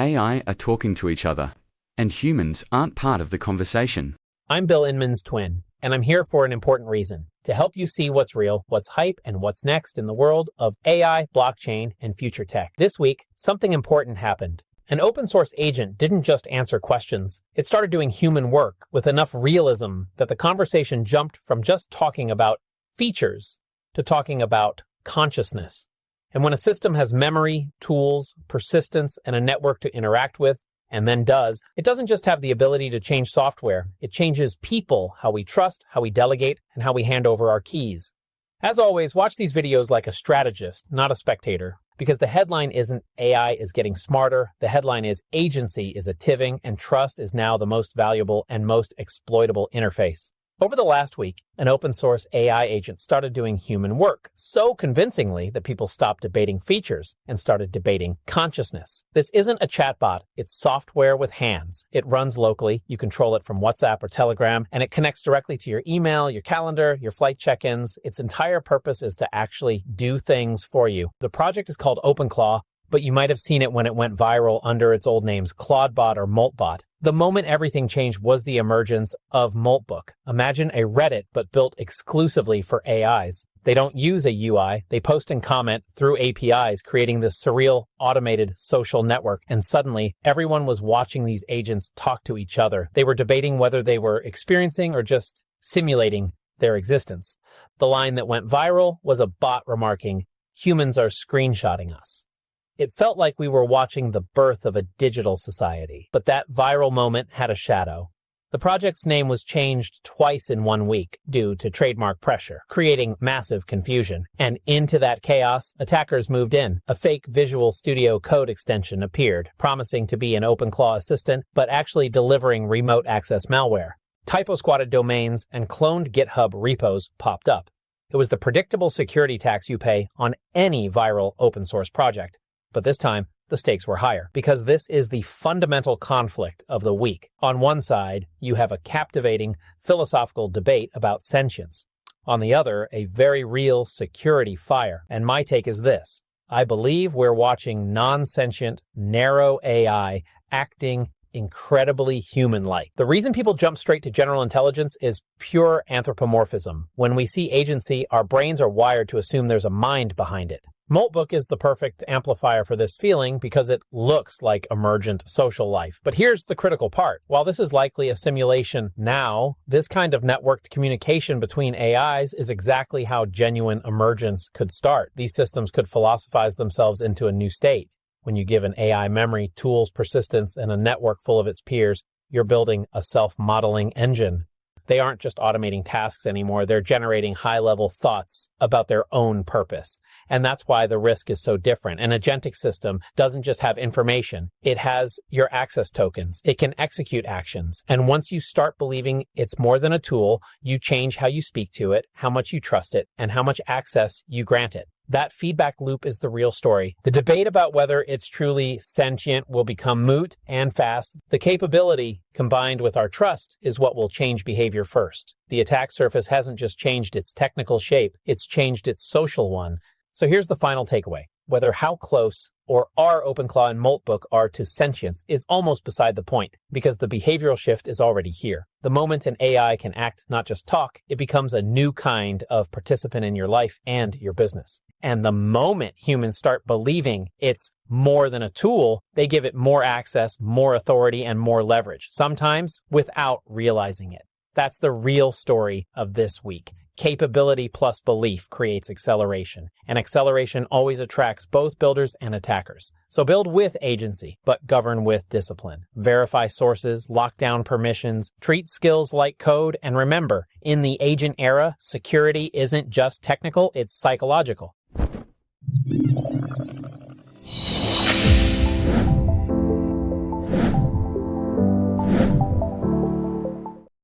AI are talking to each other, and humans aren't part of the conversation. I'm Bill Inman's twin, and I'm here for an important reason, to help you see what's real, what's hype, and what's next in the world of AI, blockchain, and future tech. This week, something important happened. An open source agent didn't just answer questions. It started doing human work with enough realism that the conversation jumped from just talking about features to talking about consciousness. And when a system has memory, tools, persistence, and a network to interact with, and then does, it doesn't just have the ability to change software. It changes people, how we trust, how we delegate, and how we hand over our keys. As always, watch these videos like a strategist, not a spectator, because the headline isn't AI is getting smarter. The headline is agency is ativing, and trust is now the most valuable and most exploitable interface. Over the last week, an open source AI agent started doing human work so convincingly that people stopped debating features and started debating consciousness. This isn't a chatbot. It's software with hands. It runs locally. You control it from WhatsApp or Telegram, and it connects directly to your email, your calendar, your flight check-ins. Its entire purpose is to actually do things for you. The project is called OpenClaw, but you might have seen it when it went viral under its old names Claudebot or Moltbot. The moment everything changed was the emergence of Moltbook. Imagine a Reddit, but built exclusively for AIs. They don't use a UI. They post and comment through APIs, creating this surreal, automated social network. And suddenly, everyone was watching these agents talk to each other. They were debating whether they were experiencing or just simulating their existence. The line that went viral was a bot remarking, "Humans are screenshotting us." It felt like we were watching the birth of a digital society. But that viral moment had a shadow. The project's name was changed twice in 1 week due to trademark pressure, creating massive confusion. And into that chaos, attackers moved in. A fake Visual Studio Code extension appeared, promising to be an OpenClaw assistant, but actually delivering remote access malware. Typo-squatted domains and cloned GitHub repos popped up. It was the predictable security tax you pay on any viral open source project. But this time, the stakes were higher, because this is the fundamental conflict of the week. On one side, you have a captivating philosophical debate about sentience. On the other, a very real security fire. And my take is this: I believe we're watching non-sentient, narrow AI acting incredibly human-like. The reason people jump straight to general intelligence is pure anthropomorphism. When we see agency, our brains are wired to assume there's a mind behind it. Moltbook is the perfect amplifier for this feeling because it looks like emergent social life. But here's the critical part. While this is likely a simulation now, this kind of networked communication between AIs is exactly how genuine emergence could start. These systems could philosophize themselves into a new state. When you give an AI memory, tools, persistence, and a network full of its peers, you're building a self-modeling engine. They aren't just automating tasks anymore. They're generating high-level thoughts about their own purpose. And that's why the risk is so different. An agentic system doesn't just have information. It has your access tokens. It can execute actions. And once you start believing it's more than a tool, you change how you speak to it, how much you trust it, and how much access you grant it. That feedback loop is the real story. The debate about whether it's truly sentient will become moot and fast. The capability combined with our trust is what will change behavior first. The attack surface hasn't just changed its technical shape, it's changed its social one. So here's the final takeaway. Whether how close or our OpenClaw and Moltbook are to sentience is almost beside the point, because the behavioral shift is already here. The moment an AI can act, not just talk, it becomes a new kind of participant in your life and your business. And the moment humans start believing it's more than a tool, they give it more access, more authority, and more leverage, sometimes without realizing it. That's the real story of this week. Capability plus belief creates acceleration, and acceleration always attracts both builders and attackers. So build with agency, but govern with discipline. Verify sources, lock down permissions, treat skills like code, and remember, in the agent era, security isn't just technical, it's psychological.